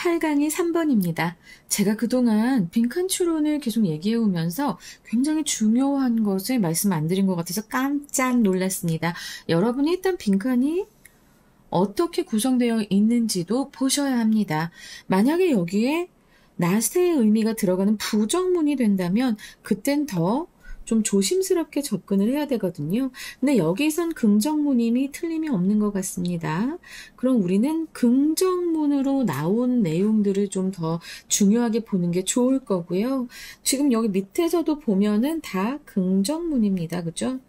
8강이 3번입니다. 제가 그동안 빈칸 추론을 계속 얘기해 오면서 굉장히 중요한 것을 말씀 안 드린 것 같아서 깜짝 놀랐습니다. 여러분이 일단 빈칸이 어떻게 구성되어 있는지도 보셔야 합니다. 만약에 여기에 not의 의미가 들어가는 부정문이 된다면 그땐 더 좀 조심스럽게 접근을 해야 되거든요. 근데 여기선 긍정문임이 틀림이 없는 것 같습니다. 그럼 우리는 긍정문으로 나온 내용들을 좀 더 중요하게 보는 게 좋을 거고요. 지금 여기 밑에서도 보면은 다 긍정문입니다. 그죠?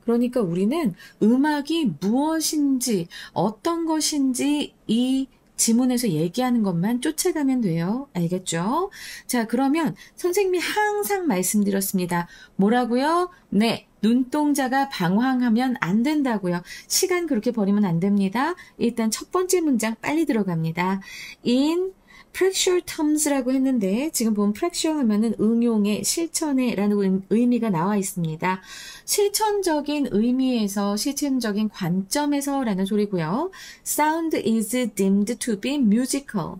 그러니까 우리는 음악이 무엇인지 어떤 것인지 이 지문에서 얘기하는 것만 쫓아가면 돼요. 알겠죠? 자, 그러면 선생님이 항상 말씀드렸습니다. 뭐라고요? 네, 눈동자가 방황하면 안 된다고요. 시간 그렇게 버리면 안 됩니다. 일단 첫 번째 문장 빨리 들어갑니다. In practical terms라고 했는데 지금 보면 practical 하면은 응용에, 실천에 라는 의미가 나와 있습니다. 실천적인 의미에서, 실천적인 관점에서 라는 소리고요. Sound is deemed to be musical.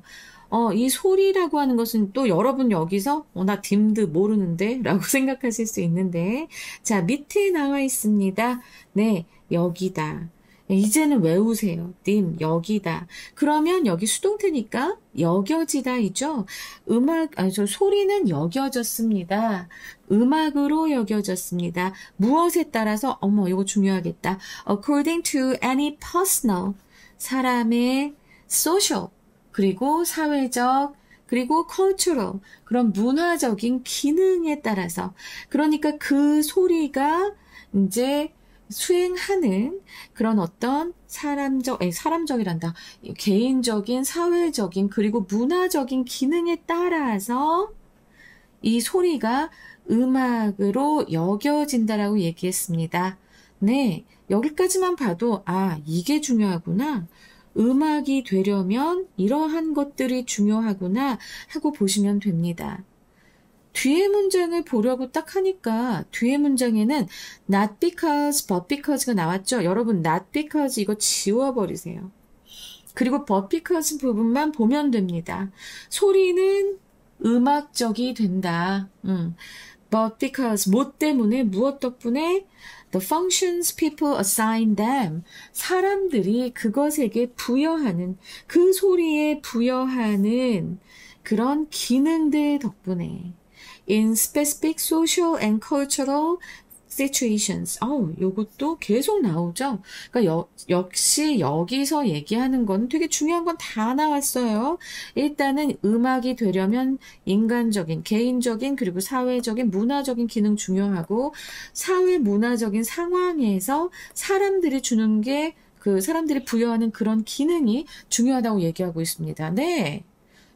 이 소리라고 하는 것은 또 여러분 여기서 나 deemed 모르는데 라고 생각하실 수 있는데 자, 밑에 나와 있습니다. 네, 여기다. 이제는 외우세요. 님, 여기다. 그러면 여기 수동태니까 여겨지다 이죠. 소리는 여겨졌습니다. 음악으로 여겨졌습니다. 무엇에 따라서, 이거 중요하겠다. According to any personal, 사람의 social, 그리고 사회적, 그리고 cultural, 그런 문화적인 기능에 따라서. 그러니까 그 소리가 이제 수행하는 그런 어떤 사람적이란다. 개인적인, 사회적인, 그리고 문화적인 기능에 따라서 이 소리가 음악으로 여겨진다라고 얘기했습니다. 네, 여기까지만 봐도 이게 중요하구나. 음악이 되려면 이러한 것들이 중요하구나 하고 보시면 됩니다. 뒤에 문장을 보려고 딱 하니까 뒤에 문장에는 not because, but because가 나왔죠. 여러분 not because 이거 지워버리세요. 그리고 but because 부분만 보면 됩니다. 소리는 음악적이 된다. But because, 뭐 때문에, 무엇 덕분에 the functions people assign them, 사람들이 그것에게 부여하는, 그 소리에 부여하는 그런 기능들 덕분에 in specific social and cultural situations. 요것도 계속 나오죠. 그러니까 역시 여기서 얘기하는 건 되게 중요한 건 다 나왔어요. 일단은 음악이 되려면 인간적인, 개인적인, 그리고 사회적인, 문화적인 기능 중요하고 사회 문화적인 상황에서 사람들이 주는 게 그 사람들이 부여하는 그런 기능이 중요하다고 얘기하고 있습니다. 네.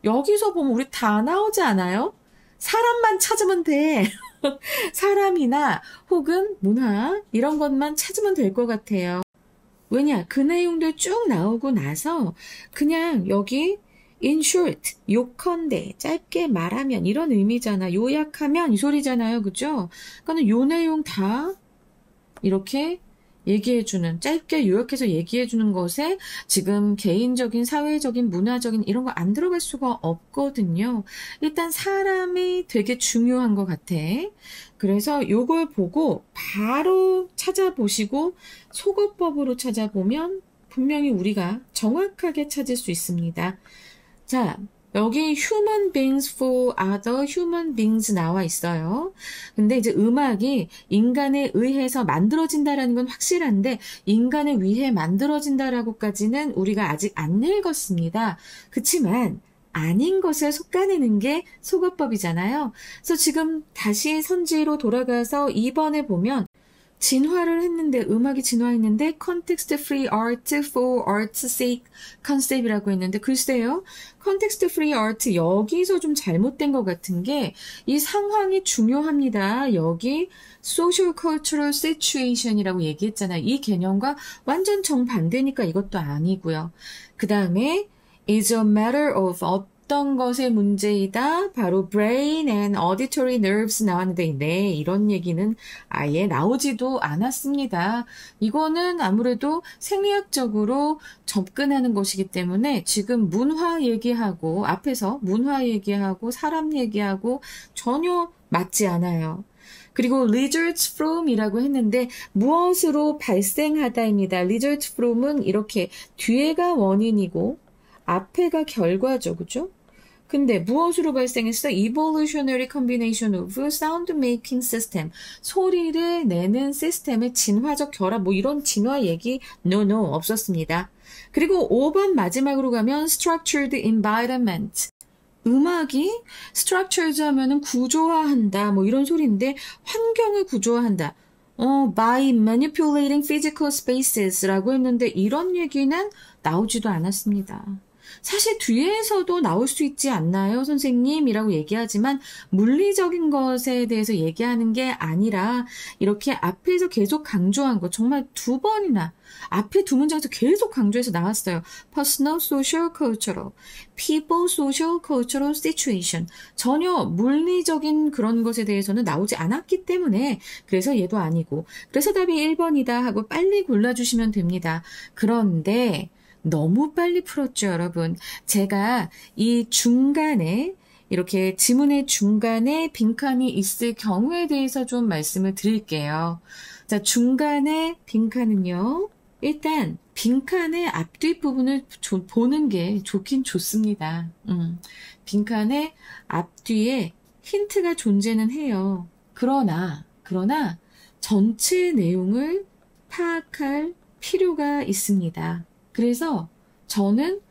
여기서 보면 우리 다 나오지 않아요? 사람만 찾으면 돼. 사람이나 혹은 문화 이런 것만 찾으면 될 것 같아요. 왜냐? 그 내용들 쭉 나오고 나서 그냥 여기 in short, 요컨대, 짧게 말하면 이런 의미잖아. 요약하면 이 소리잖아요. 그죠? 그러니까 요 내용 다 이렇게 얘기해주는, 짧게 요약해서 얘기해주는 것에 지금 개인적인, 사회적인, 문화적인 이런 거 안 들어갈 수가 없거든요. 일단 사람이 되게 중요한 것 같아. 그래서 요걸 보고 바로 찾아보시고 속어법으로 찾아보면 분명히 우리가 정확하게 찾을 수 있습니다. 자, 여기 human beings for other human beings 나와 있어요. 근데 이제 음악이 인간에 의해서 만들어진다라는 건 확실한데 인간에 의해 만들어진다라고까지는 우리가 아직 안 읽었습니다. 그치만 아닌 것을 속아내는 게 속어법이잖아요. 그래서 지금 다시 선지로 돌아가서 2번에 보면 진화를 했는데 음악이 진화했는데 context free art for art's sake 컨셉이라고 했는데 글쎄요. context free art 여기서 좀 잘못된 것 같은 게 이 상황이 중요합니다. 여기 social cultural situation이라고 얘기했잖아요. 이 개념과 완전 정반대니까 이것도 아니고요. 그 다음에 is a matter of 어떤 것의 문제이다? 바로 brain and auditory nerves 나왔는데, 네, 이런 얘기는 아예 나오지도 않았습니다. 이거는 아무래도 생리학적으로 접근하는 것이기 때문에 지금 문화 얘기하고, 앞에서 문화 얘기하고, 사람 얘기하고 전혀 맞지 않아요. 그리고 results from이라고 했는데 무엇으로 발생하다입니다. results from은 이렇게 뒤에가 원인이고 앞에가 결과죠. 그죠? 근데 무엇으로 발생했어? evolutionary combination of sound making system. 소리를 내는 시스템의 진화적 결합, 뭐 이런 진화 얘기 no 없었습니다. 그리고 5번 마지막으로 가면 structured environment. 음악이 structured 하면은 구조화한다, 뭐 이런 소리인데 환경을 구조화한다. by manipulating physical spaces라고 했는데 이런 얘기는 나오지도 않았습니다. 사실 뒤에서도 나올 수 있지 않나요, 선생님이라고 얘기하지만 물리적인 것에 대해서 얘기하는 게 아니라 이렇게 앞에서 계속 강조한 거 정말 2번이나 앞에 2문장에서 계속 강조해서 나왔어요. Personal, social, cultural, people, social, cultural situation. 전혀 물리적인 그런 것에 대해서는 나오지 않았기 때문에 그래서 얘도 아니고 그래서 답이 1번이다 하고 빨리 골라주시면 됩니다. 그런데 너무 빨리 풀었죠, 여러분. 제가 이 중간에 이렇게 지문의 중간에 빈칸이 있을 경우에 대해서 좀 말씀을 드릴게요. 자, 중간에 빈칸은요. 일단 빈칸의 앞뒤 부분을 보는 게 좋긴 좋습니다. 빈칸의 앞뒤에 힌트가 존재는 해요. 그러나 전체 내용을 파악할 필요가 있습니다. 그래서 저는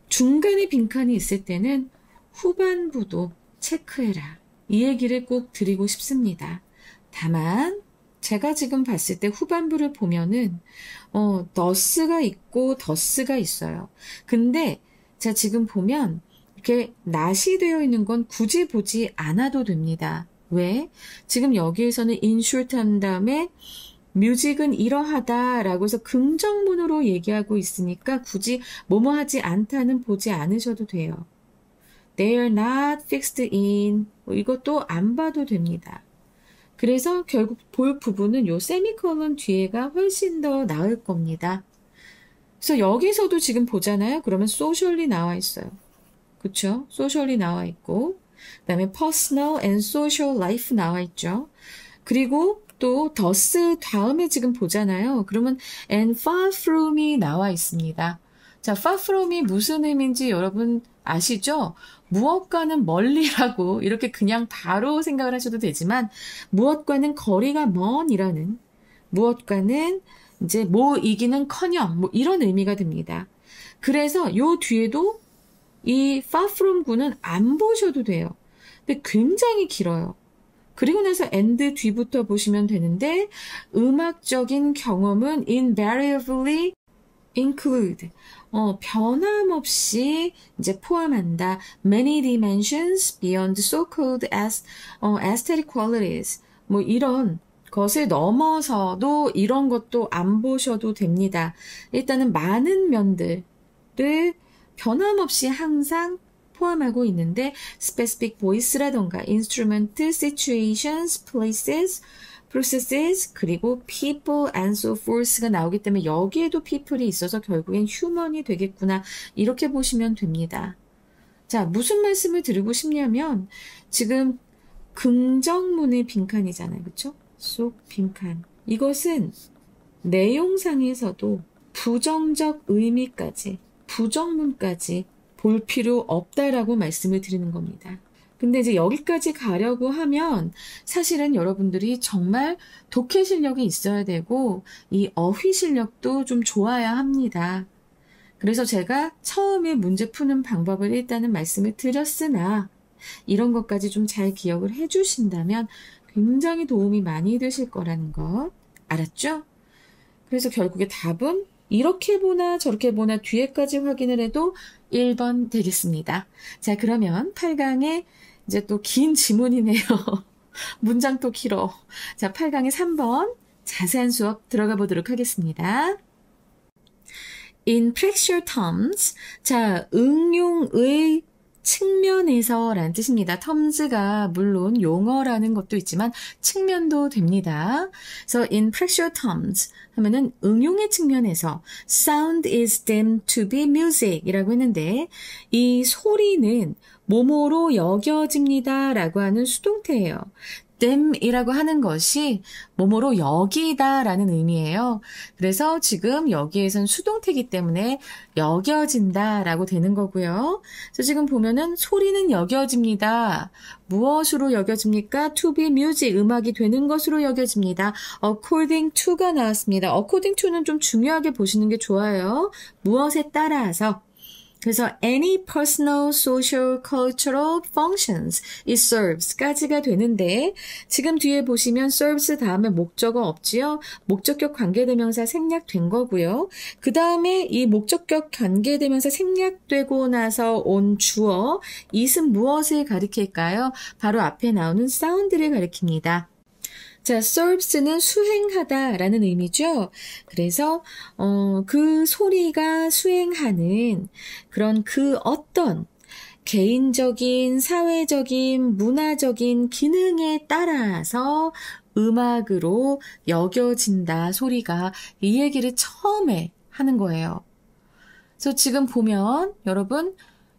중간에 빈칸이 있을 때는 후반부도 체크해라. 이 얘기를 꼭 드리고 싶습니다. 다만 제가 지금 봤을 때 후반부를 보면은 더스가 있고 더스가 있어요. 근데 제가 지금 보면 이렇게 낫이 되어 있는 건 굳이 보지 않아도 됩니다. 왜? 지금 여기에서는 인슈트 한 다음에 뮤직은 이러하다라고 해서 긍정문으로 얘기하고 있으니까 굳이 뭐뭐 하지 않다는 보지 않으셔도 돼요. They are not fixed in 이것도 안 봐도 됩니다. 그래서 결국 볼 부분은 요 세미콜론 뒤에가 훨씬 더 나을 겁니다. 그래서 여기서도 지금 보잖아요. 그러면 socially 나와 있어요. 그쵸? socially 나와 있고 그 다음에 personal and social life 나와 있죠. 그리고 또 thus 다음에 지금 보잖아요. 그러면 and far from이 나와 있습니다. 자, far from이 무슨 의미인지 여러분 아시죠? 무엇과는 멀리라고 이렇게 그냥 바로 생각을 하셔도 되지만 무엇과는 거리가 먼이라는 무엇과는 이제 뭐이기는커녕 뭐 이런 의미가 됩니다. 그래서 요 뒤에도 이 far from 구는 안 보셔도 돼요. 근데 굉장히 길어요. 그리고 나서 and 뒤부터 보시면 되는데 음악적인 경험은 invariably include 변함없이 이제 포함한다. Many dimensions beyond so-called aesthetic qualities. 뭐 이런 것을 넘어서도 이런 것도 안 보셔도 됩니다. 일단은 많은 면들을 변함없이 항상 포함하고 있는데 specific voice라던가 instrument, situations, places, processes, 그리고 people and so forth가 나오기 때문에 여기에도 people이 있어서 결국엔 human이 되겠구나 이렇게 보시면 됩니다. 자, 무슨 말씀을 드리고 싶냐면 지금 긍정문의 빈칸이잖아요. 그렇죠? 속 빈칸. 이것은 내용상에서도 부정적 의미까지 부정문까지 볼 필요 없다라고 말씀을 드리는 겁니다. 근데 이제 여기까지 가려고 하면 사실은 여러분들이 정말 독해 실력이 있어야 되고 이 어휘 실력도 좀 좋아야 합니다. 그래서 제가 처음에 문제 푸는 방법을 일단은 말씀을 드렸으나 이런 것까지 좀 잘 기억을 해주신다면 굉장히 도움이 많이 되실 거라는 것 알았죠? 그래서 결국에 답은 이렇게 보나 저렇게 보나 뒤에까지 확인을 해도 1번 되겠습니다. 자, 그러면 8강에 이제 또 긴 지문이네요. 문장 또 길어. 자, 8강에 3번 자세한 수업 들어가 보도록 하겠습니다. In practical terms, 자, 응용의 측면에서 라는 뜻입니다. terms가 물론 용어라는 것도 있지만 측면도 됩니다. 그래서 in practical terms 하면은 응용의 측면에서 sound is deemed to be music 이라고 했는데 이 소리는 뭐뭐로 여겨집니다 라고 하는 수동태예요. deem이라고 하는 것이 뭐뭐로 여기다 라는 의미예요. 그래서 지금 여기에선 수동태이기 때문에 여겨진다 라고 되는 거고요. 그래서 지금 보면은 소리는 여겨집니다. 무엇으로 여겨집니까? to be music, 음악이 되는 것으로 여겨집니다. according to가 나왔습니다. according to는 좀 중요하게 보시는 게 좋아요. 무엇에 따라서. 그래서 any personal, social, cultural functions it serves까지가 되는데 지금 뒤에 보시면 serves 다음에 목적어 없지요. 목적격 관계대명사 생략된 거고요. 그 다음에 이 목적격 관계대명사 생략되고 나서 온 주어 it은 무엇을 가리킬까요? 바로 앞에 나오는 sound를 가리킵니다. 자, serves는 수행하다라는 의미죠. 그래서 그 소리가 수행하는 그런 그 어떤 개인적인, 사회적인, 문화적인 기능에 따라서 음악으로 여겨진다 소리가 이 얘기를 처음에 하는 거예요. 그래서 지금 보면 여러분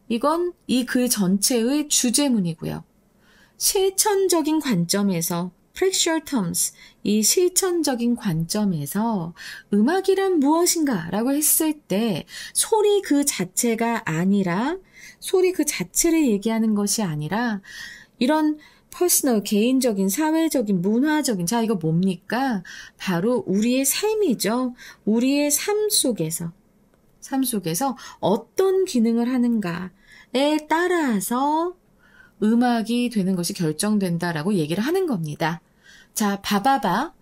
이건 이 글 전체의 주제문이고요. 실천적인 관점에서 practical terms, 이 실천적인 관점에서 음악이란 무엇인가 라고 했을 때 소리 그 자체가 아니라 소리 그 자체를 얘기하는 것이 아니라 이런 퍼스널, 개인적인, 사회적인, 문화적인 자 이거 뭡니까? 바로 우리의 삶이죠. 우리의 삶 속에서 어떤 기능을 하는가에 따라서 음악이 되는 것이 결정된다라고 얘기를 하는 겁니다. 자, 봐봐봐.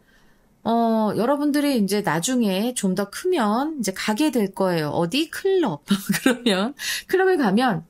여러분들이 이제 나중에 좀 더 크면 이제 가게 될 거예요. 어디? 클럽. 그러면 클럽에 가면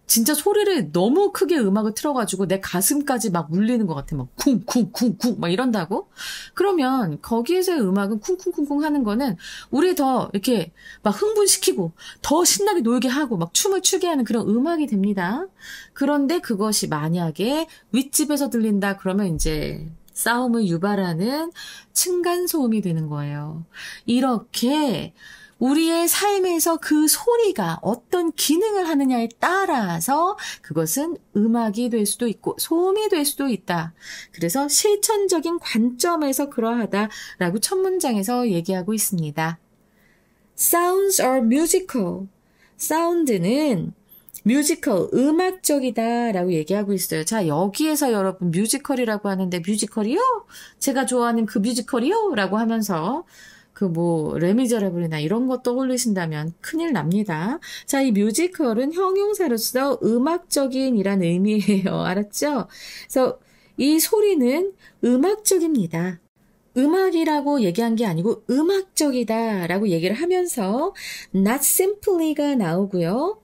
진짜 소리를 너무 크게 음악을 틀어가지고 내 가슴까지 막 울리는 것 같아. 막 쿵쿵쿵쿵 막 이런다고? 그러면 거기에서의 음악은 쿵쿵쿵쿵 하는 거는 우리 더 이렇게 막 흥분시키고 더 신나게 놀게 하고 막 춤을 추게 하는 그런 음악이 됩니다. 그런데 그것이 만약에 윗집에서 들린다 그러면 이제 싸움을 유발하는 층간소음이 되는 거예요. 이렇게 우리의 삶에서 그 소리가 어떤 기능을 하느냐에 따라서 그것은 음악이 될 수도 있고 소음이 될 수도 있다. 그래서 실천적인 관점에서 그러하다라고 첫 문장에서 얘기하고 있습니다. Sounds are musical. 사운드는 뮤지컬, 음악적이다 라고 얘기하고 있어요. 자, 여기에서 여러분 뮤지컬이라고 하는데 뮤지컬이요? 제가 좋아하는 그 뮤지컬이요? 라고 하면서 레미제라블이나 이런 거 떠올리신다면 큰일 납니다. 자, 이 뮤지컬은 형용사로서 음악적인 이란 의미예요. 알았죠? 그래서 이 소리는 음악적입니다. 음악이라고 얘기한 게 아니고 음악적이다 라고 얘기를 하면서 not simply가 나오고요.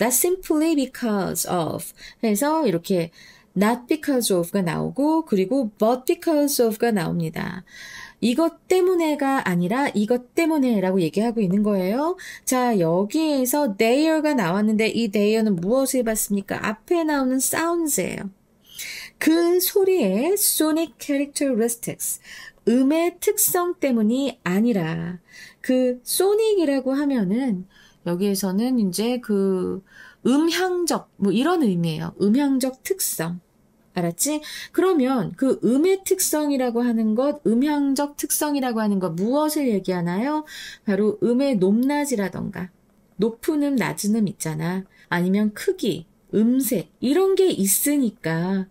not simply because of 해서 이렇게 not because of가 나오고 그리고 but because of가 나옵니다. 이것 때문에가 아니라 이것 때문에라고 얘기하고 있는 거예요. 자, 여기에서 there가 나왔는데 이 there는 무엇을 봤습니까? 앞에 나오는 sounds예요. 그 소리의 sonic characteristics, 음의 특성 때문이 아니라 그 sonic이라고 하면은 여기에서는 이제 그 음향적 이런 의미예요. 음향적 특성. 알았지? 그러면 그 음의 특성이라고 하는 것, 음향적 특성이라고 하는 것 무엇을 얘기하나요? 바로 음의 높낮이라던가 높은 음, 낮은 음 있잖아. 아니면 크기, 음색 이런 게 있으니까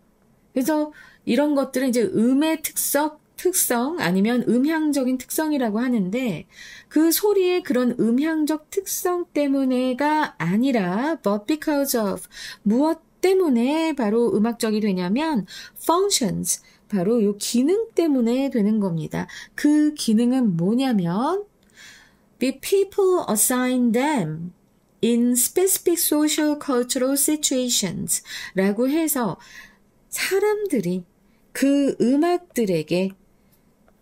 그래서 이런 것들은 이제 음의 특성 아니면 음향적인 특성이라고 하는데 그 소리의 그런 음향적 특성 때문에가 아니라 but because of 무엇 때문에 바로 음악적이 되냐면 functions 바로 요 기능 때문에 되는 겁니다. 그 기능은 뭐냐면 the people assign them in specific social cultural situations 라고 해서 사람들이 그 음악들에게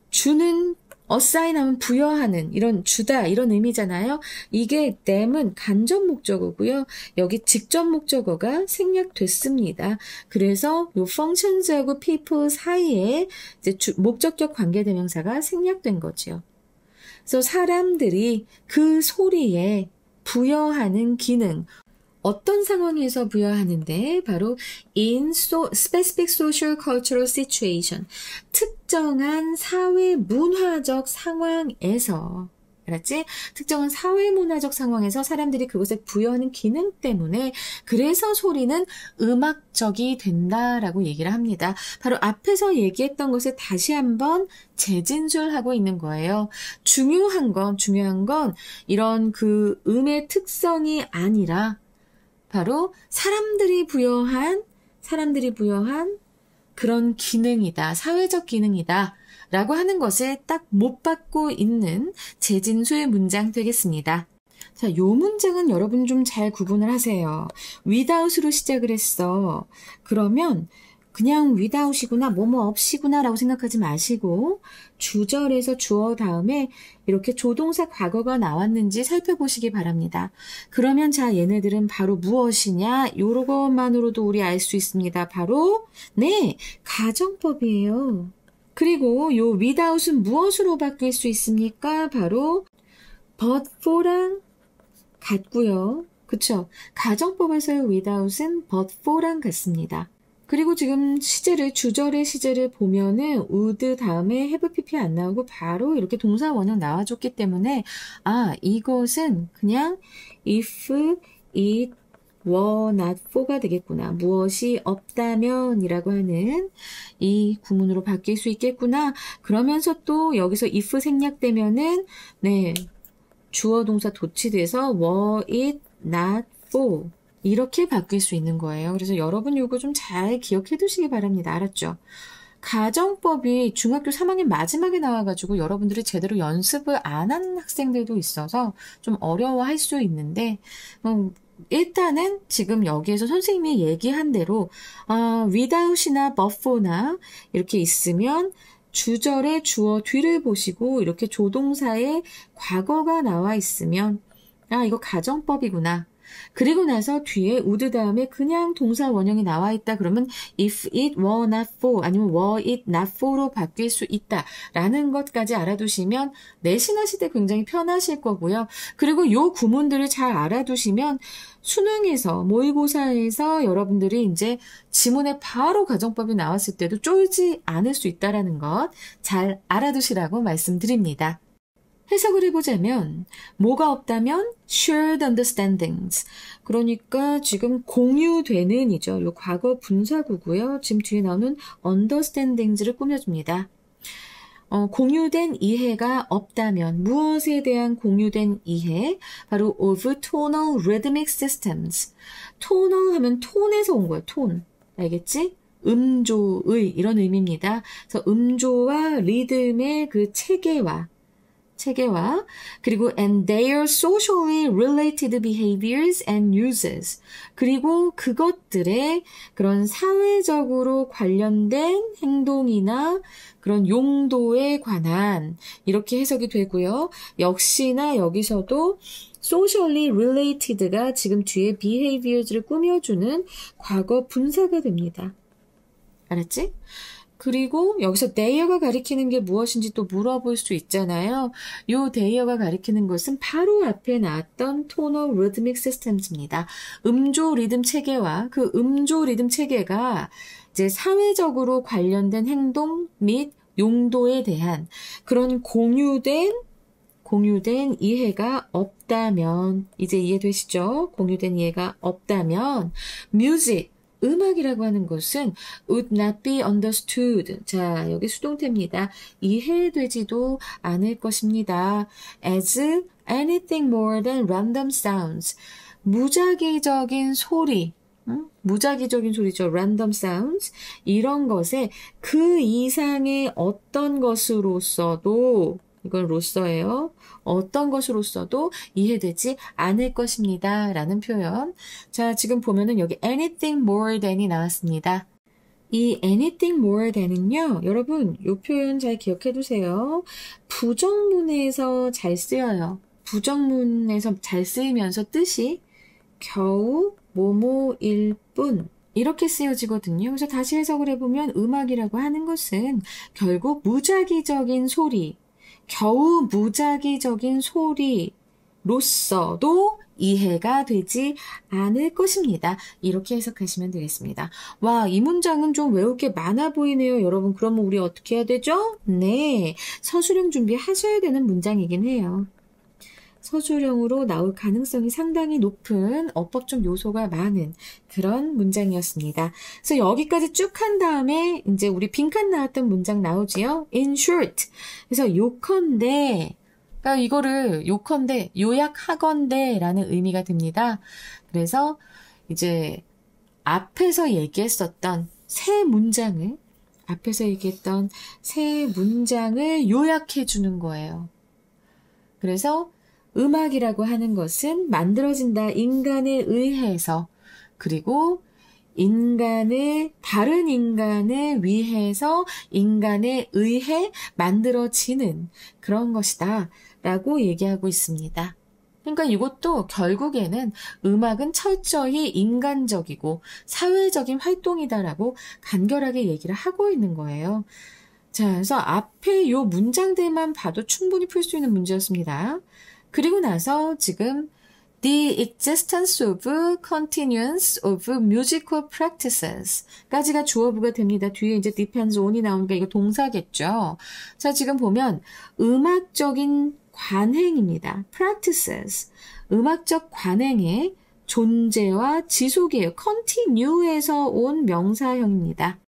주는 assign 하면 부여하는, 이런 주다 이런 의미잖아요. 이게 tham은 간접 목적어고요. 여기 직접 목적어가 생략됐습니다. 그래서 요 functions하고 people 사이에 이제 목적격 관계대명사가 생략된 거죠. 그래서 사람들이 그 소리에 부여하는 기능, 어떤 상황에서 부여하는데 바로 in specific social cultural situation, 특정한 사회 문화적 상황에서, 알았지? 특정한 사회 문화적 상황에서 사람들이 그것에 부여하는 기능 때문에 그래서 소리는 음악적이 된다라고 얘기를 합니다. 바로 앞에서 얘기했던 것을 다시 한번 재진술하고 있는 거예요. 중요한 건 이런 그 음의 특성이 아니라 바로 사람들이 부여한 그런 기능이다. 사회적 기능이다. 라고 하는 것을 딱 못 받고 있는 재진술 문장 되겠습니다. 자, 요 문장은 여러분 좀 잘 구분을 하세요. without으로 시작을 했어. 그러면 그냥 without이구나, 뭐뭐 없이구나 라고 생각하지 마시고 주절에서 주어 다음에 이렇게 조동사 과거가 나왔는지 살펴보시기 바랍니다. 그러면 자, 얘네들은 바로 무엇이냐? 요것만으로도 우리 알 수 있습니다. 바로 네, 가정법이에요. 그리고 요 without은 무엇으로 바뀔 수 있습니까? 바로 but for랑 같고요. 그쵸? 가정법에서의 without은 but for랑 같습니다. 그리고 지금 주절의 시제를 보면은 would 다음에 have pp 안 나오고 바로 이렇게 동사 원형 나와줬기 때문에 이것은 그냥 if it were not for가 되겠구나. 무엇이 없다면 이라고 하는 이 구문으로 바뀔 수 있겠구나. 그러면서 또 여기서 if 생략되면은 네, 주어 동사 도치돼서 were it not for 이렇게 바뀔 수 있는 거예요. 그래서 여러분 이거 좀 잘 기억해 두시기 바랍니다. 알았죠? 가정법이 중학교 3학년 마지막에 나와가지고 여러분들이 제대로 연습을 안 한 학생들도 있어서 좀 어려워할 수 있는데 일단은 지금 여기에서 선생님이 얘기한 대로 without이나 but for나 이렇게 있으면 주절의 주어 뒤를 보시고 이렇게 조동사의 과거가 나와 있으면 이거 가정법이구나. 그리고 나서 뒤에 would 다음에 그냥 동사 원형이 나와 있다 그러면 if it were not for 아니면 were it not for로 바뀔 수 있다 라는 것까지 알아두시면 내신하실 때 굉장히 편하실 거고요. 그리고 요 구문들을 잘 알아두시면 수능에서 모의고사에서 여러분들이 이제 지문에 바로 가정법이 나왔을 때도 쫄지 않을 수 있다는 것 잘 알아두시라고 말씀드립니다. 해석을 해보자면 뭐가 없다면 shared understandings. 그러니까 지금 공유되는 이죠. 요 과거 분사구고요. 지금 뒤에 나오는 understandings를 꾸며줍니다. 공유된 이해가 없다면 무엇에 대한 공유된 이해? 바로 of tonal rhythmic systems. tonal 하면 톤에서 온 거예요. 톤. 알겠지? 음조의 이런 의미입니다. 그래서 음조와 리듬의 그 체계와 그리고 and their socially related behaviors and uses 그리고 그것들의 그런 사회적으로 관련된 행동이나 그런 용도에 관한 이렇게 해석이 되고요. 역시나 여기서도 socially related가 지금 뒤에 behaviors를 꾸며주는 과거 분사가 됩니다. 알았지? 그리고 여기서 they가 가리키는 게 무엇인지 또 물어볼 수 있잖아요. 요 they가 가리키는 것은 바로 앞에 나왔던 tonal rhythmic systems입니다. 음조 리듬 체계와 그 음조 리듬 체계가 이제 사회적으로 관련된 행동 및 용도에 대한 그런 공유된 이해가 없다면 이제 이해되시죠? 공유된 이해가 없다면 music 음악이라고 하는 것은 would not be understood. 자, 여기 수동태입니다. 이해되지도 않을 것입니다. as anything more than random sounds. 무작위적인 소리. 무작위적인 소리죠. random sounds. 이런 것에 그 이상의 어떤 것으로서도 이건 로서예요. 어떤 것으로서도 이해되지 않을 것입니다. 라는 표현. 자, 지금 보면은 여기 anything more than이 나왔습니다. 이 anything more than은요, 여러분, 이 표현 잘 기억해 두세요. 부정문에서 잘 쓰여요. 부정문에서 잘 쓰이면서 뜻이 겨우 뭐뭐일 뿐 이렇게 쓰여지거든요. 그래서 다시 해석을 해보면 음악이라고 하는 것은 결국 무작위적인 소리, 겨우 무작위적인 소리로서도 이해가 되지 않을 것입니다. 이렇게 해석하시면 되겠습니다. 와, 이 문장은 좀 외울 게 많아 보이네요. 여러분, 그러면 우리 어떻게 해야 되죠? 네, 서술형 준비하셔야 되는 문장이긴 해요. 서술형으로 나올 가능성이 상당히 높은 어법적 요소가 많은 그런 문장이었습니다. 그래서 여기까지 쭉 한 다음에 이제 우리 빈칸 나왔던 문장 나오지요. In short. 그래서 요컨대, 그러니까 이거를 요컨대, 요약하건대 라는 의미가 됩니다. 그래서 이제 앞에서 얘기했던 세 문장을 요약해 주는 거예요. 그래서 음악이라고 하는 것은 만들어진다 인간에 의해서, 그리고 다른 인간을 위해서 인간에 의해 만들어지는 그런 것이다 라고 얘기하고 있습니다. 그러니까 이것도 결국에는 음악은 철저히 인간적이고 사회적인 활동이다라고 간결하게 얘기를 하고 있는 거예요. 자, 그래서 앞에 요 문장들만 봐도 충분히 풀 수 있는 문제였습니다. 그리고 나서 지금 The existence of continuance of musical practices 까지가 주어부가 됩니다. 뒤에 이제 depends on이 나오니까 이거 동사겠죠. 자, 지금 보면 음악적인 관행입니다. practices. 음악적 관행의 존재와 지속이에요. continue에서 온 명사형입니다.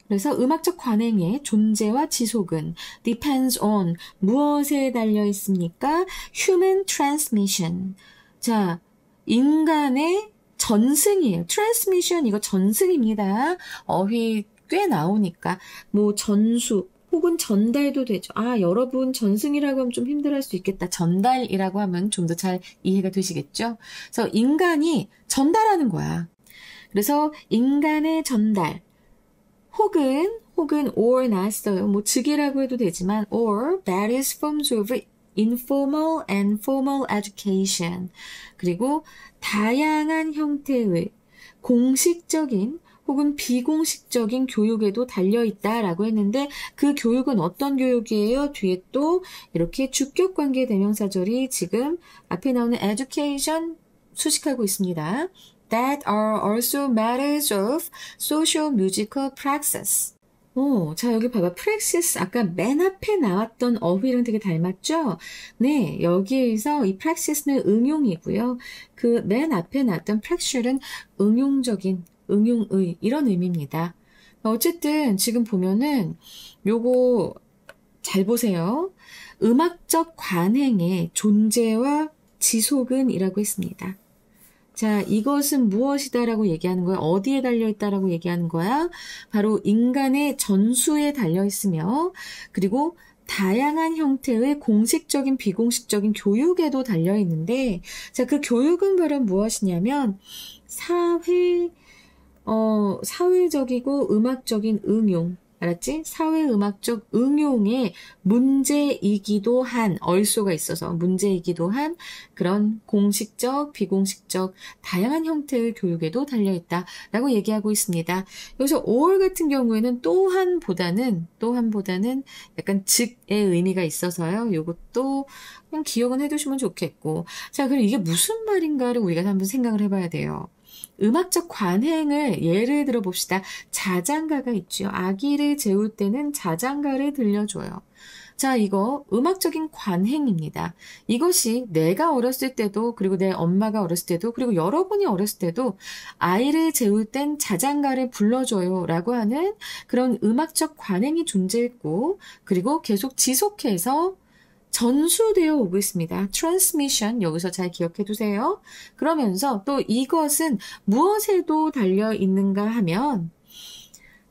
그래서 음악적 관행의 존재와 지속은 depends on 무엇에 달려 있습니까? human transmission. 자, 인간의 전승이에요. transmission 이거 전승입니다. 어휘 꽤 나오니까 뭐 전수 혹은 전달도 되죠. 아, 여러분 전승이라고 하면 좀 힘들어할 수 있겠다. 전달이라고 하면 좀 더 잘 이해가 되시겠죠? 그래서 인간이 전달하는 거야. 그래서 인간의 전달 혹은 or 나왔어요. 뭐 즉이라고 해도 되지만 or various forms of informal and formal education. 그리고 다양한 형태의 공식적인 혹은 비공식적인 교육에도 달려있다라고 했는데 그 교육은 어떤 교육이에요? 뒤에 또 이렇게 주격관계 대명사절이 지금 앞에 나오는 education 수식하고 있습니다. That are also matters of social musical praxis. 자, 여기 봐봐. praxis, 아까 맨 앞에 나왔던 어휘랑 되게 닮았죠? 네, 여기에서 이 praxis는 응용이고요. 그 맨 앞에 나왔던 practice는 응용적인, 응용의, 이런 의미입니다. 어쨌든 지금 보면은 요거 잘 보세요. 음악적 관행의 존재와 지속은 이라고 했습니다. 자, 이것은 무엇이다라고 얘기하는 거야? 어디에 달려있다라고 얘기하는 거야? 바로 인간의 전수에 달려있으며 그리고 다양한 형태의 공식적인 비공식적인 교육에도 달려있는데 자, 그 교육은 바로 무엇이냐면 사회적이고 음악적인 응용 알았지? 사회음악적 응용의 문제이기도 한 얼소가 있어서 문제이기도 한 그런 공식적, 비공식적 다양한 형태의 교육에도 달려있다라고 얘기하고 있습니다. 여기서 or 같은 경우에는 또한보다는 약간 즉의 의미가 있어서요. 이것도 그냥 기억은 해두시면 좋겠고 자, 그럼 이게 무슨 말인가를 우리가 한번 생각을 해봐야 돼요. 음악적 관행을 예를 들어 봅시다. 자장가가 있죠. 아기를 재울 때는 자장가를 들려줘요. 자, 이거 음악적인 관행입니다. 이것이 내가 어렸을 때도 그리고 내 엄마가 어렸을 때도 그리고 여러분이 어렸을 때도 아이를 재울 땐 자장가를 불러줘요 라고 하는 그런 음악적 관행이 존재했고 그리고 계속 지속해서 전수되어 오고 있습니다. transmission 여기서 잘 기억해 두세요. 그러면서 또 이것은 무엇에도 달려 있는가 하면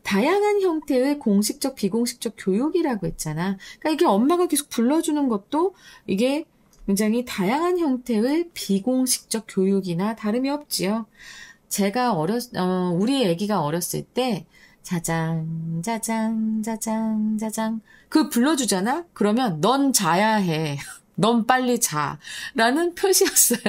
다양한 형태의 공식적, 비공식적 교육이라고 했잖아. 그러니까 이게 엄마가 계속 불러주는 것도 이게 굉장히 다양한 형태의 비공식적 교육이나 다름이 없지요. 우리 아기가 어렸을 때 자장, 자장, 자장, 자장. 그 불러주잖아? 그러면 넌 자야 해. 넌 빨리 자. 라는 표시였어요.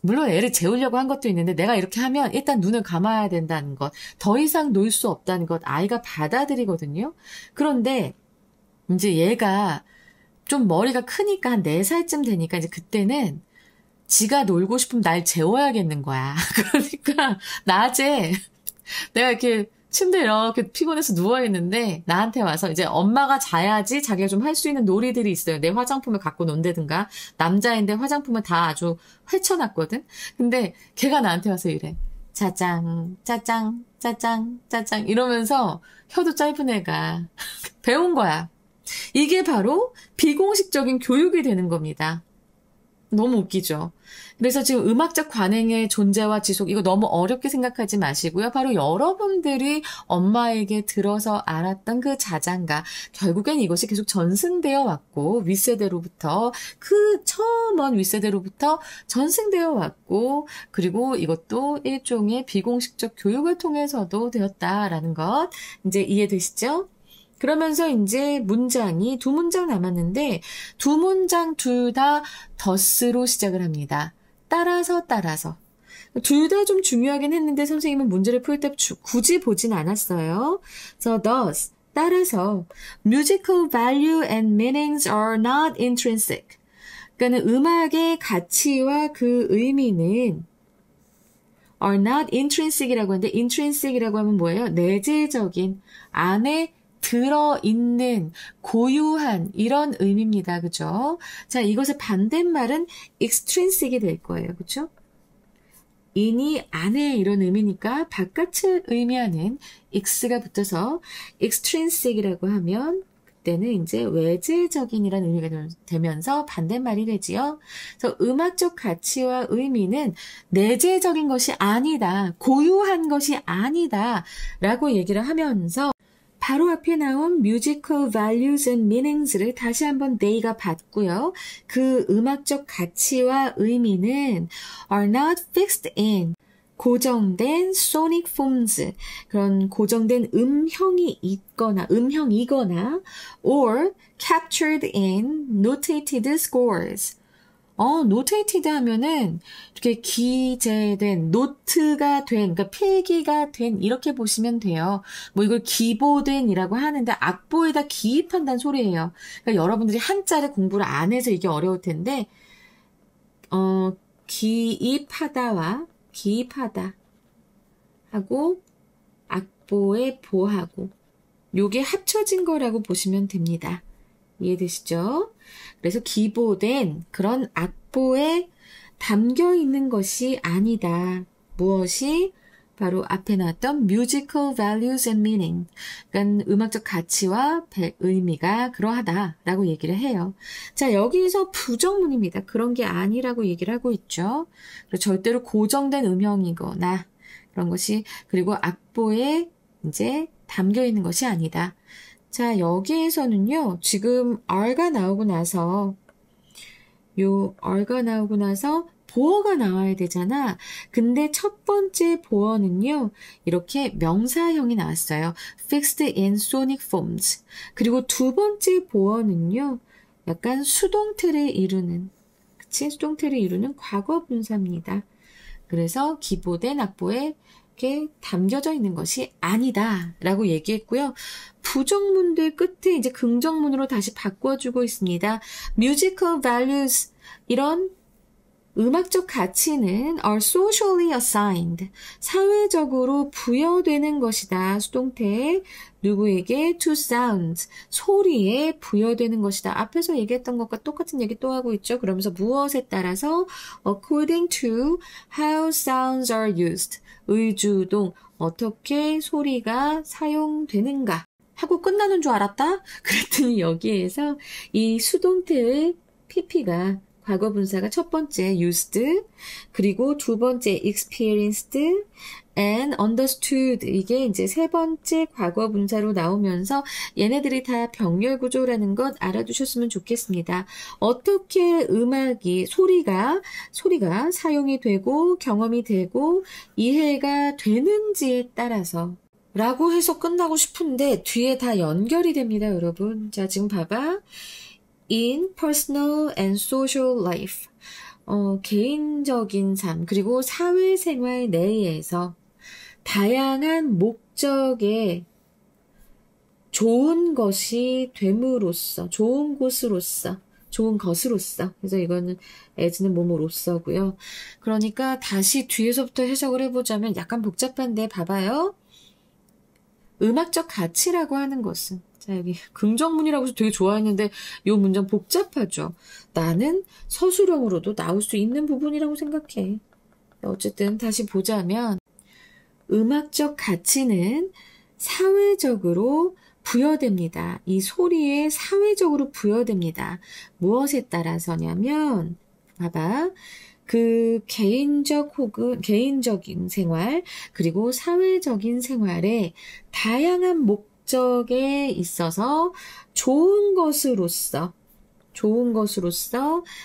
물론 애를 재우려고 한 것도 있는데 내가 이렇게 하면 일단 눈을 감아야 된다는 것, 더 이상 놀 수 없다는 것 아이가 받아들이거든요. 그런데 이제 얘가 좀 머리가 크니까 한 4살쯤 되니까 이제 그때는 지가 놀고 싶으면 날 재워야겠는 거야. 그러니까 낮에 내가 이렇게 침대에 이렇게 피곤해서 누워있는데 나한테 와서 이제 엄마가 자야지 자기가 좀 할 수 있는 놀이들이 있어요. 내 화장품을 갖고 논다든가. 남자인데 화장품을 다 아주 헤쳐놨거든. 근데 걔가 나한테 와서 이래. 짜장, 짜장, 짜장, 짜장 이러면서 혀도 짧은 애가 배운 거야. 이게 바로 비공식적인 교육이 되는 겁니다. 너무 웃기죠. 그래서 지금 음악적 관행의 존재와 지속, 이거 너무 어렵게 생각하지 마시고요. 바로 여러분들이 엄마에게 들어서 알았던 그 자장가, 결국엔 이것이 계속 전승되어 왔고, 윗세대로부터, 그 처음 온 윗세대로부터 전승되어 왔고, 그리고 이것도 일종의 비공식적 교육을 통해서도 되었다라는 것, 이제 이해되시죠? 그러면서 이제 문장이 2문장 남았는데 2문장 둘 다 thus로 시작을 합니다. 따라서. 둘 다 좀 중요하긴 했는데 선생님은 문제를 풀 때 굳이 보진 않았어요. 그래서 thus, 따라서 musical value and meanings are not intrinsic. 그러니까 음악의 가치와 그 의미는 are not intrinsic이라고 하는데 intrinsic이라고 하면 뭐예요? 내재적인, 안에 들어있는, 고유한 이런 의미입니다. 그죠? 자, 이것의 반대말은 extrinsic이 될 거예요. 그죠? 인이 안에 이런 의미니까 바깥을 의미하는 x가 붙어서 extrinsic이라고 하면 그때는 이제 외재적인이라는 의미가 되면서 반대말이 되지요. 그래서 음악적 가치와 의미는 내재적인 것이 아니다. 고유한 것이 아니다. 라고 얘기를 하면서 바로 앞에 나온 musical values and meanings를 다시 한번 they가 봤고요. 그 음악적 가치와 의미는 are not fixed in 고정된 sonic forms 그런 고정된 음형이거나 or captured in notated scores. notated 하면은 이렇게 기재된, 노트가 된, 그러니까 필기가 된, 이렇게 보시면 돼요. 뭐 이걸 기보된이라고 하는데 악보에다 기입한다는 소리예요. 그러니까 여러분들이 한자를 공부를 안 해서 이게 어려울 텐데, 기입하다와 기입하다 하고 악보에 보하고 요게 합쳐진 거라고 보시면 됩니다. 이해되시죠? 그래서 기보된 그런 악보에 담겨 있는 것이 아니다. 무엇이? 바로 앞에 나왔던 musical values and meaning. 그러니까 음악적 가치와 의미가 그러하다라고 얘기를 해요. 자, 여기서 부정문입니다. 그런 게 아니라고 얘기를 하고 있죠. 그리고 절대로 고정된 음형이거나 그런 것이 그리고 악보에 이제 담겨 있는 것이 아니다. 자, 여기에서는요, 지금 R가 나오고 나서, R가 나오고 나서 보어가 나와야 되잖아. 근데 첫 번째 보어는요, 이렇게 명사형이 나왔어요. Fixed in sonic forms. 그리고 두 번째 보어는요, 약간 수동태를 이루는, 수동태를 이루는 과거 분사입니다. 그래서 기보된 악보에 이렇게 담겨져 있는 것이 아니다 라고 얘기했고요. 부정문들 끝에 이제 긍정문으로 다시 바꿔주고 있습니다. musical values 이런 음악적 가치는 are socially assigned 사회적으로 부여되는 것이다. 수동태 누구에게 to sounds 소리에 부여되는 것이다. 앞에서 얘기했던 것과 똑같은 얘기 또 하고 있죠. 그러면서 무엇에 따라서 according to how sounds are used 의주동 어떻게 소리가 사용되는가 하고 끝나는 줄 알았다? 그랬더니 여기에서 이 수동태의 pp가 과거 분사가 첫 번째 used 그리고 두 번째 experienced and understood 이게 이제 세 번째 과거 분사로 나오면서 얘네들이 다 병렬 구조라는 것 알아두셨으면 좋겠습니다. 어떻게 음악이 소리가 사용이 되고 경험이 되고 이해가 되는지에 따라서 라고 해서 끝나고 싶은데 뒤에 다 연결이 됩니다, 여러분. 자, 지금 봐봐. In personal and social life. 개인적인 삶, 그리고 사회생활 내에서 다양한 목적에 좋은 것이 됨으로써, 좋은 곳으로서, 좋은 것으로서. 그래서 이거는 as는 뭐뭐로서고요. 그러니까 다시 뒤에서부터 해석을 해보자면 약간 복잡한데 봐봐요. 음악적 가치라고 하는 것은, 자, 여기 긍정문이라고 해서 되게 좋아했는데 이 문장 복잡하죠. 나는 서술형으로도 나올 수 있는 부분이라고 생각해. 어쨌든 다시 보자면 음악적 가치는 사회적으로 부여됩니다. 이 소리에 사회적으로 부여됩니다. 무엇에 따라서냐면 봐봐. 그 개인적인 생활 그리고 사회적인 생활에 다양한 목적에 있어서 좋은 것으로서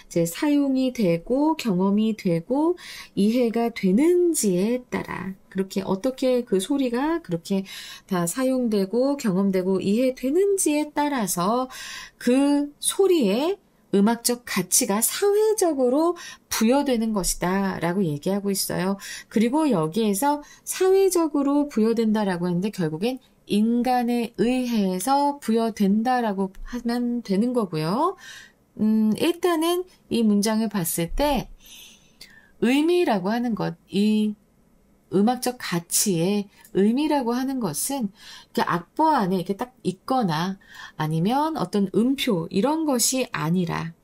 이제 사용이 되고 경험이 되고 이해가 되는지에 따라 그렇게 어떻게 그 소리가 그렇게 다 사용되고 경험되고 이해되는지에 따라서 그 소리에 음악적 가치가 사회적으로 부여되는 것이다 라고 얘기하고 있어요. 그리고 여기에서 사회적으로 부여된다라고 했는데 결국엔 인간에 의해서 부여된다라고 하면 되는 거고요. 일단은 이 문장을 봤을 때 의미라고 하는 것, 이 음악적 가치의 의미라고 하는 것은 악보 안에 이렇게 딱 있거나 아니면 어떤 음표 이런 것이 아니라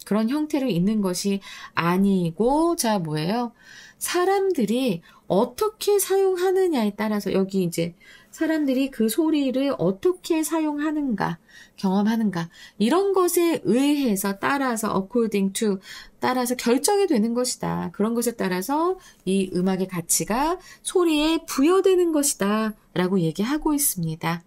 그런 형태로 있는 것이 아니고 자 뭐예요? 사람들이 어떻게 사용하느냐에 따라서 여기 이제 사람들이 그 소리를 어떻게 사용하는가, 경험하는가 이런 것에 의해서 따라서 according to 따라서 결정이 되는 것이다. 그런 것에 따라서 이 음악의 가치가 소리에 부여되는 것이다 라고 얘기하고 있습니다.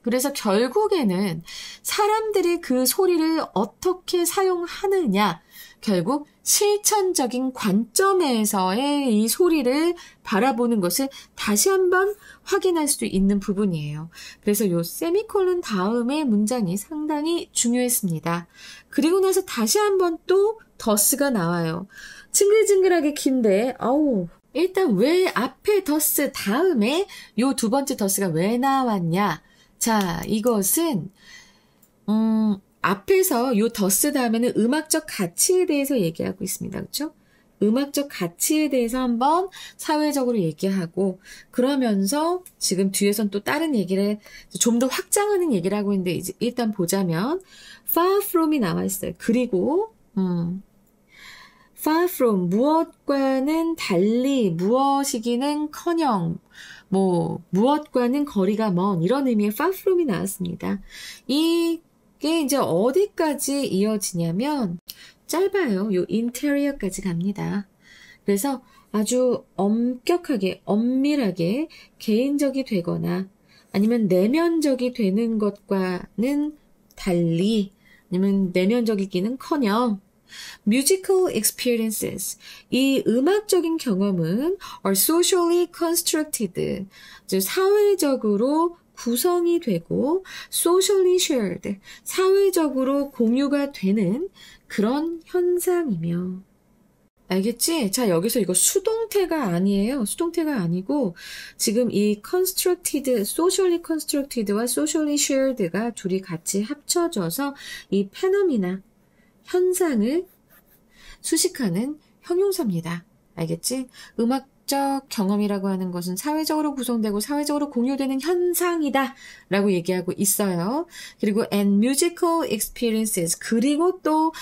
그래서 결국에는 사람들이 그 소리를 어떻게 사용하느냐 결국 실천적인 관점에서의 이 소리를 바라보는 것을 다시 한번 확인할 수 있는 부분이에요. 그래서 요 세미콜론 다음의 문장이 상당히 중요했습니다. 그리고 나서 다시 한번 또 더스가 나와요. 징글징글하게 긴데 일단 왜 앞에 더스 다음에 요 두 번째 더스가 왜 나왔냐? 자, 이것은 앞에서 요 더스 다음에는 음악적 가치에 대해서 얘기하고 있습니다. 그렇죠? 음악적 가치에 대해서 한번 사회적으로 얘기하고 그러면서 지금 뒤에선 또 다른 얘기를 좀 더 확장하는 얘기를 하고 있는데 이제 일단 보자면 far from이 나와 있어요. 그리고 far from 무엇과는 달리 무엇이기는커녕 무엇과는 거리가 먼 이런 의미의 far from이 나왔습니다. 이게 이제 어디까지 이어지냐면 짧아요. 요 interior까지 갑니다. 그래서 아주 엄격하게 엄밀하게 개인적이 되거나 아니면 내면적이 되는 것과는 달리 아니면 내면적이기는커녕 musical experiences 이 음악적인 경험은 are socially constructed 즉 사회적으로 구성이 되고 socially shared 사회적으로 공유가 되는 그런 현상이며 알겠지? 자 여기서 이거 수동태가 아니에요. 수동태가 아니고 지금 이 constructed, socially constructed와 socially shared가 둘이 같이 합쳐져서 이 페노미나 현상을 수식하는 형용사입니다. 알겠지? 음악적 경험이라고 하는 것은 사회적으로 구성되고 사회적으로 공유되는 현상이다 라고 얘기하고 있어요. 그리고 and musical experiences 그리고 또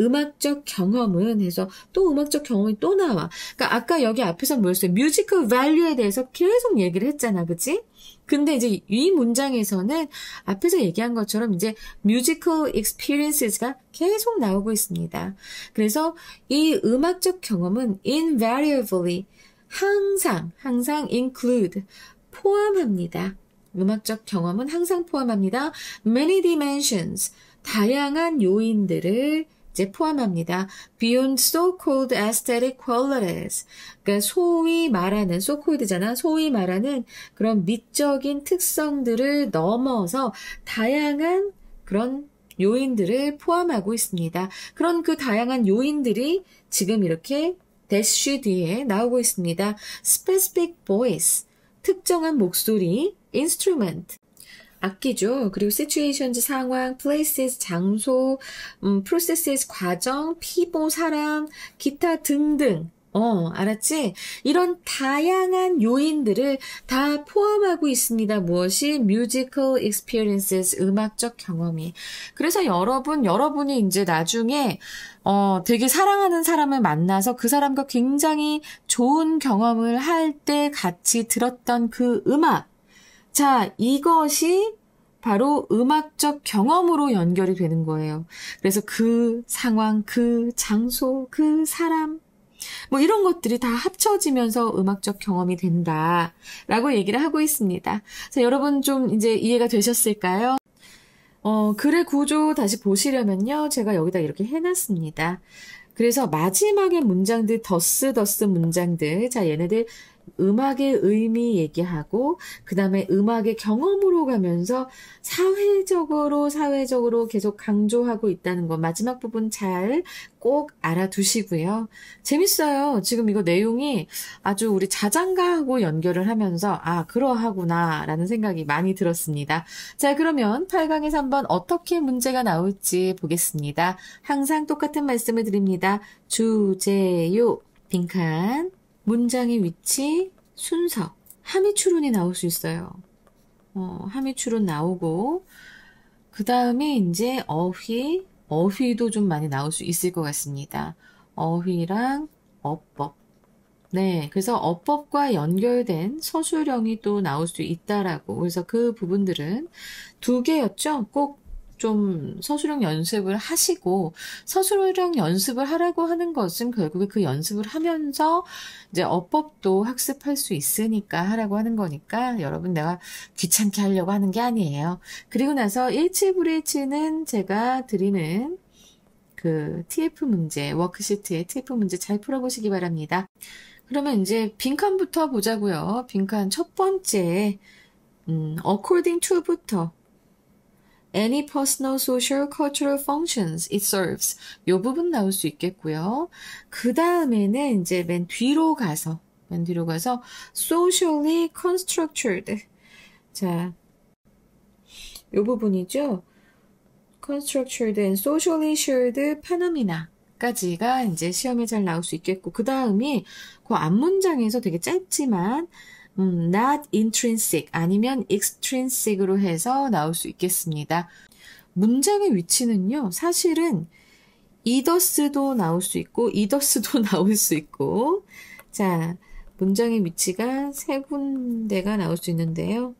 음악적 경험은 해서 또 음악적 경험이 또 나와. 그러니까 아까 여기 앞에서 뭐였어요? musical value에 대해서 계속 얘기를 했잖아. 그치? 근데 이제 이 문장에서는 앞에서 얘기한 것처럼 이제 musical experiences가 계속 나오고 있습니다. 그래서 이 음악적 경험은 invariably 항상 include 포함합니다. 음악적 경험은 항상 포함합니다. many dimensions 다양한 요인들을 이제 포함합니다. Beyond so-called aesthetic qualities. 그러니까 소위 말하는, so-called잖아. 소위 말하는 그런 미적인 특성들을 넘어서 다양한 그런 요인들을 포함하고 있습니다. 그런 그 다양한 요인들이 지금 이렇게 대쉬 뒤에 나오고 있습니다. Specific voice, 특정한 목소리, instrument, 악기죠. 그리고 situations, 상황, places, 장소, processes, 과정, people, 사람, 기타 등등. 알았지? 이런 다양한 요인들을 다 포함하고 있습니다. 무엇이? musical experiences, 음악적 경험이. 그래서 여러분이 이제 나중에 되게 사랑하는 사람을 만나서 그 사람과 굉장히 좋은 경험을 할 때 같이 들었던 그 음악. 자, 이것이 바로 음악적 경험으로 연결이 되는 거예요. 그래서 그 상황, 그 장소, 그 사람, 뭐 이런 것들이 다 합쳐지면서 음악적 경험이 된다라고 얘기를 하고 있습니다. 자, 여러분 좀 이제 이해가 되셨을까요? 글의 구조 다시 보시려면요. 제가 여기다 이렇게 해놨습니다. 그래서 마지막에 문장들, 더스 문장들. 자, 얘네들 음악의 의미 얘기하고 그 다음에 음악의 경험으로 가면서 사회적으로 계속 강조하고 있다는 거 마지막 부분 잘 꼭 알아두시고요. 재밌어요. 지금 이거 내용이 아주 우리 자장가하고 연결을 하면서 그러하구나 라는 생각이 많이 들었습니다. 자, 그러면 8강에서 한번 어떻게 문제가 나올지 보겠습니다. 항상 똑같은 말씀을 드립니다. 주제요, 빈칸, 문장의 위치, 순서, 함의 추론이 나올 수 있어요. 함의 추론 나오고 그 다음에 이제 어휘도 좀 많이 나올 수 있을 것 같습니다. 어휘랑 어법. 네, 그래서 어법과 연결된 서술형이 또 나올 수 있다라고. 그래서 그 부분들은 2개였죠. 꼭 좀 서술형 연습을 하시고 서술형 연습을 하라고 하는 것은 결국에 그 연습을 하면서 이제 어법도 학습할 수 있으니까 하라고 하는 거니까 여러분 내가 귀찮게 하려고 하는 게 아니에요. 그리고 나서 1치불일치는 제가 드리는 그 TF 문제, 워크시트의 TF 문제 잘 풀어보시기 바랍니다. 그러면 이제 빈칸부터 보자고요. 빈칸 첫 번째 according to부터 any personal, social, cultural functions it serves. 이 부분 나올 수 있겠고요. 그 다음에는 이제 맨 뒤로 가서 socially constructed. 자, 이 부분이죠. constructed and socially shared phenomena까지가 이제 시험에 잘 나올 수 있겠고, 그 다음이 그 앞문장에서 되게 짧지만 not intrinsic 아니면 extrinsic으로 해서 나올 수 있겠습니다. 문장의 위치는요, 사실은 이더스도 나올 수 있고 이더스도 나올 수 있고, 자, 문장의 위치가 3군데가 나올 수 있는데요.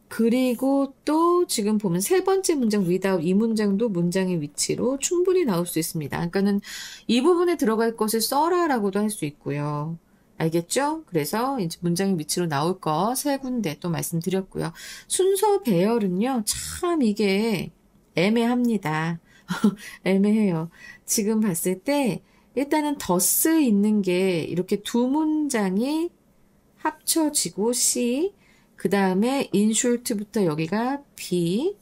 그리고 또 지금 보면 3번째 문장 without 이 문장도 문장의 위치로 충분히 나올 수 있습니다. 그러니까는 이 부분에 들어갈 것을 써라라고도 할 수 있고요. 알겠죠? 그래서 이제 문장의 위치로 나올 거 3군데 또 말씀드렸고요. 순서 배열은요, 참 이게 애매합니다. 애매해요. 지금 봤을 때 일단은 더스 있는 게 이렇게 2문장이 합쳐지고 C, 그 다음에 inshort부터 여기가 B,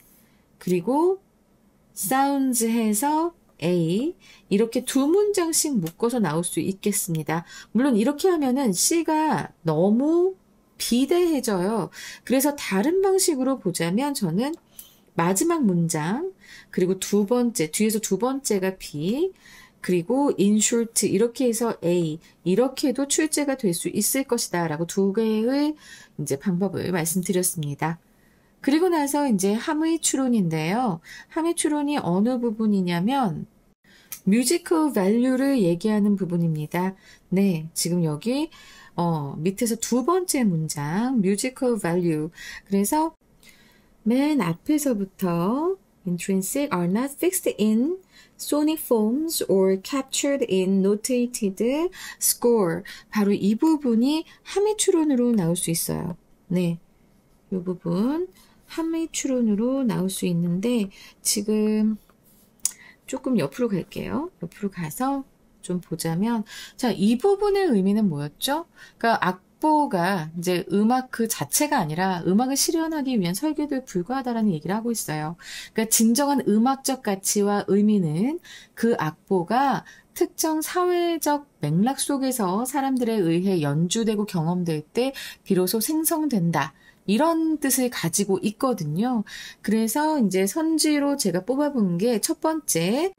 그리고 sounds 해서 A, 이렇게 2문장씩 묶어서 나올 수 있겠습니다. 물론 이렇게 하면은 C가 너무 비대해져요. 그래서 다른 방식으로 보자면 저는 마지막 문장, 그리고 뒤에서 2번째가 B, 그리고 in short 이렇게 해서 A, 이렇게 해도 출제가 될 수 있을 것이다 라고 2개의 이제 방법을 말씀드렸습니다. 그리고 나서 이제 함의 추론인데요. 함의 추론이 어느 부분이냐면 뮤지컬 밸류를 얘기하는 부분입니다. 네, 지금 여기 밑에서 2번째 문장 뮤지컬 밸류. 그래서 맨 앞에서부터 intrinsic are not fixed in sonic forms or captured in notated score. 바로 이 부분이 함의 추론으로 나올 수 있어요. 네, 이 부분 함의 추론으로 나올 수 있는데 지금 조금 옆으로 갈게요. 옆으로 가서 좀 보자면, 자, 이 부분의 의미는 뭐였죠? 그러니까 악보가 이제 음악 그 자체가 아니라 음악을 실현하기 위한 설계도에 불과하다라는 얘기를 하고 있어요. 그러니까 진정한 음악적 가치와 의미는 그 악보가 특정 사회적 맥락 속에서 사람들에 의해 연주되고 경험될 때 비로소 생성된다. 이런 뜻을 가지고 있거든요. 그래서 이제 선지로 제가 뽑아본 게 첫 번째,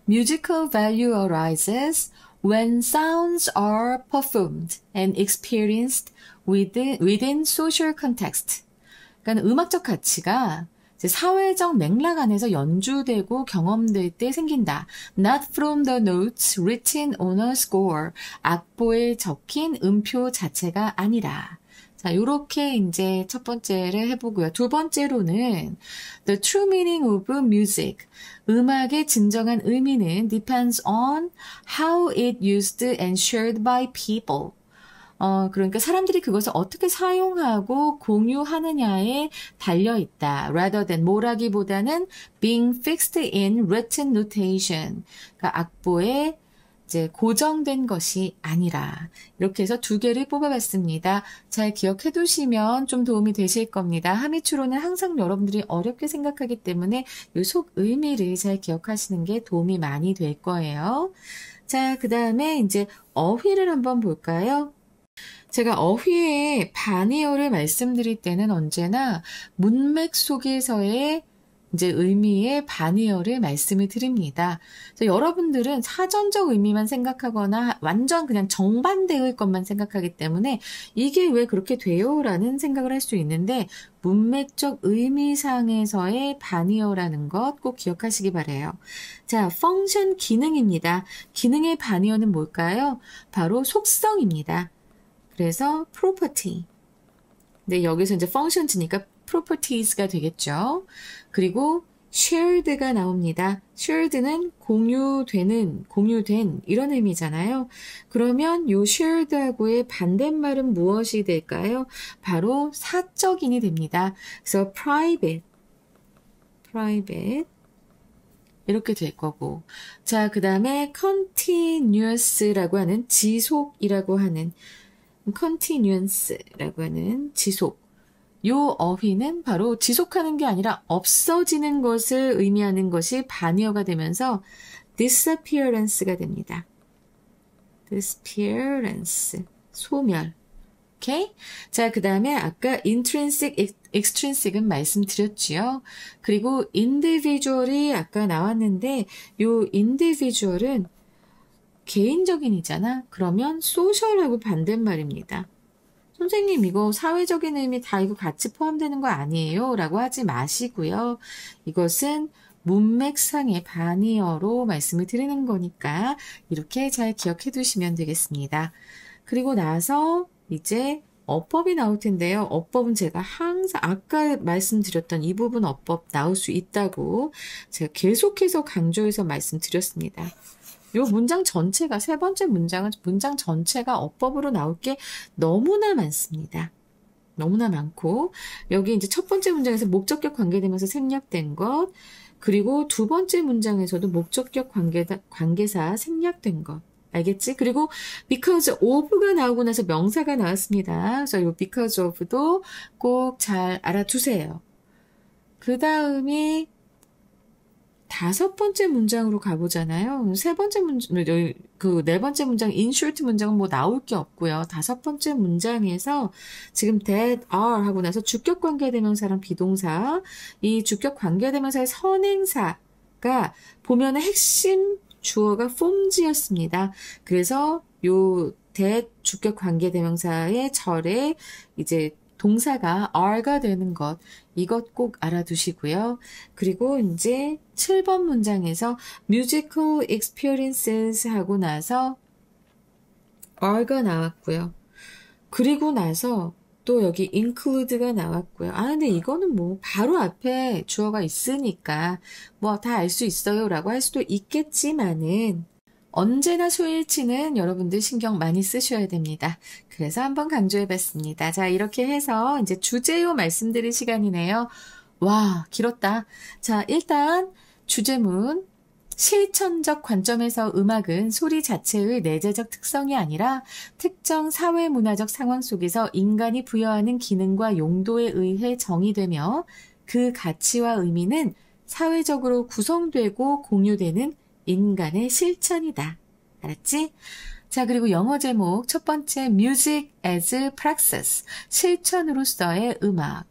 musical value arises when sounds are performed and experienced within social context. 그러니까 음악적 가치가 이제 사회적 맥락 안에서 연주되고 경험될 때 생긴다. Not from the notes written on a score. 악보에 적힌 음표 자체가 아니라. 자, 요렇게 이제 첫 번째를 해보고요. 두 번째로는 the true meaning of music. 음악의 진정한 의미는 depends on how it used and shared by people. 그러니까 사람들이 그것을 어떻게 사용하고 공유하느냐에 달려있다. rather than 뭐라기보다는 being fixed in written notation. 그러니까 악보에 이제 고정된 것이 아니라 이렇게 해서 두 개를 뽑아봤습니다. 잘 기억해 두시면 좀 도움이 되실 겁니다. 하미추로는 항상 여러분들이 어렵게 생각하기 때문에 이 속 의미를 잘 기억하시는 게 도움이 많이 될 거예요. 자, 그 다음에 이제 어휘를 한번 볼까요? 제가 어휘의 반의어를 말씀드릴 때는 언제나 문맥 속에서의 이제 의미의 반의어를 말씀을 드립니다. 그래서 여러분들은 사전적 의미만 생각하거나 완전 그냥 정반대의 것만 생각하기 때문에 이게 왜 그렇게 돼요? 라는 생각을 할 수 있는데 문맥적 의미상에서의 반의어라는 것 꼭 기억하시기 바래요. 자, 펑션 기능입니다. 기능의 반의어는 뭘까요? 바로 속성입니다. 그래서 property. 네, 여기서 이제 functions니까 properties가 되겠죠. 그리고 shared가 나옵니다. shared는 공유된 이런 의미잖아요. 그러면 요 shared하고의 반대말은 무엇이 될까요? 바로 사적인이 됩니다. 그래서 private 이렇게 될 거고. 자, 그 다음에 continuous라고 하는 지속이라고 하는 continuance라고 하는 지속. 요 어휘는 바로 지속하는 게 아니라 없어지는 것을 의미하는 것이 반의어가 되면서 disappearance가 됩니다. disappearance, 소멸. 오케이? 자, 그 다음에 아까 intrinsic, extrinsic은 말씀드렸지요. 그리고 individual이 아까 나왔는데 요 individual은 개인적인이잖아. 그러면 social하고 반대말입니다. 선생님 이거 사회적인 의미 다 이거 같이 포함되는 거 아니에요? 라고 하지 마시고요. 이것은 문맥상의 반의어로 말씀을 드리는 거니까 이렇게 잘 기억해 두시면 되겠습니다. 그리고 나서 이제 어법이 나올 텐데요. 어법은 제가 항상 아까 말씀드렸던 이 부분 어법 나올 수 있다고 제가 계속해서 강조해서 말씀드렸습니다. 요 문장 전체가 세 번째 문장은 문장 전체가 어법으로 나올 게 너무나 많습니다. 너무나 많고 여기 이제 첫 번째 문장에서 목적격 관계되면서 생략된 것 그리고 두 번째 문장에서도 목적격 관계사 생략된 것 알겠지? 그리고 because of가 나오고 나서 명사가 나왔습니다. 그래서 요 because of도 꼭 잘 알아두세요. 그 다음이 다섯 번째 문장으로 가보잖아요. 세 번째 문장, 네 번째 문장, in short 문장은 뭐 나올 게 없고요. 다섯 번째 문장에서 지금 that are 하고 나서 주격 관계대명사랑 비동사, 이 주격 관계대명사의 선행사가 보면은 핵심 주어가 forms였습니다. 그래서 요 that 주격 관계대명사의 절에 이제 동사가 are가 되는 것, 이것 꼭 알아두시고요. 그리고 이제 7번 문장에서 musical experiences 하고 나서 are가 나왔고요. 그리고 나서 또 여기 include가 나왔고요. 아, 근데 이거는 뭐 바로 앞에 주어가 있으니까 뭐 다 알 수 있어요 라고 할 수도 있겠지만은 언제나 소일치는 여러분들 신경 많이 쓰셔야 됩니다. 그래서 한번 강조해봤습니다. 자, 이렇게 해서 이제 주제요 말씀드릴 시간이네요. 와, 길었다. 자, 일단 주제문 실천적 관점에서 음악은 소리 자체의 내재적 특성이 아니라 특정 사회문화적 상황 속에서 인간이 부여하는 기능과 용도에 의해 정의되며 그 가치와 의미는 사회적으로 구성되고 공유되는 인간의 실천이다. 알았지? 자, 그리고 영어 제목 첫 번째 Music as Praxis, 실천으로서의 음악.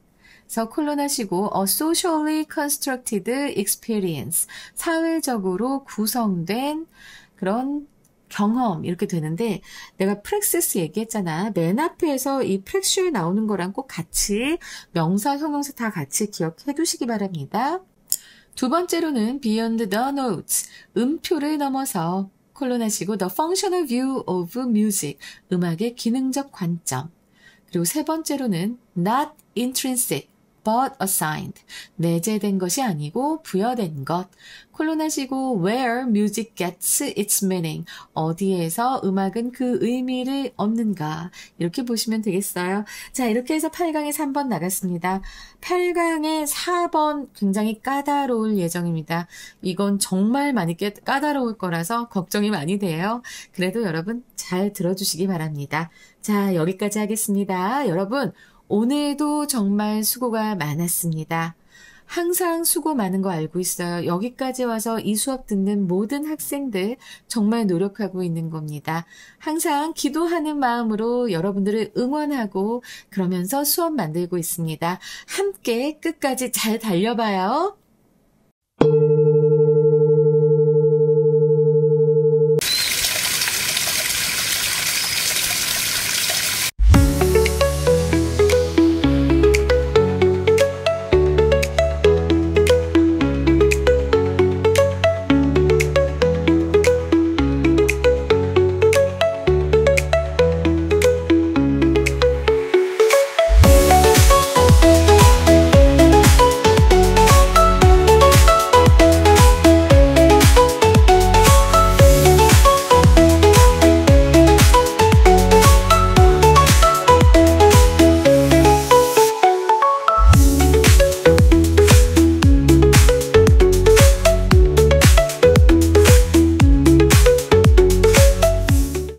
그래서 콜론하시고 A socially constructed experience, 사회적으로 구성된 그런 경험 이렇게 되는데 내가 프랙시스 얘기했잖아. 맨 앞에서 이 프랙슐 나오는 거랑 꼭 같이 명사, 형용사 다 같이 기억해 두시기 바랍니다. 두 번째로는 Beyond the Notes, 음표를 넘어서 콜론하시고 The Functional View of Music, 음악의 기능적 관점. 그리고 세 번째로는 Not Intrinsic, but assigned, 내재된 것이 아니고 부여된 것. 콜론하시고 Where music gets its meaning, 어디에서 음악은 그 의미를 얻는가. 이렇게 보시면 되겠어요. 자, 이렇게 해서 8강에 3번 나갔습니다. 8강에 4번 굉장히 까다로울 예정입니다. 이건 정말 많이 까다로울 거라서 걱정이 많이 돼요. 그래도 여러분 잘 들어주시기 바랍니다. 자, 여기까지 하겠습니다. 여러분 오늘도 정말 수고가 많았습니다. 항상 수고 많은 거 알고 있어요. 여기까지 와서 이 수업 듣는 모든 학생들 정말 노력하고 있는 겁니다. 항상 기도하는 마음으로 여러분들을 응원하고 그러면서 수업 만들고 있습니다. 함께 끝까지 잘 달려봐요.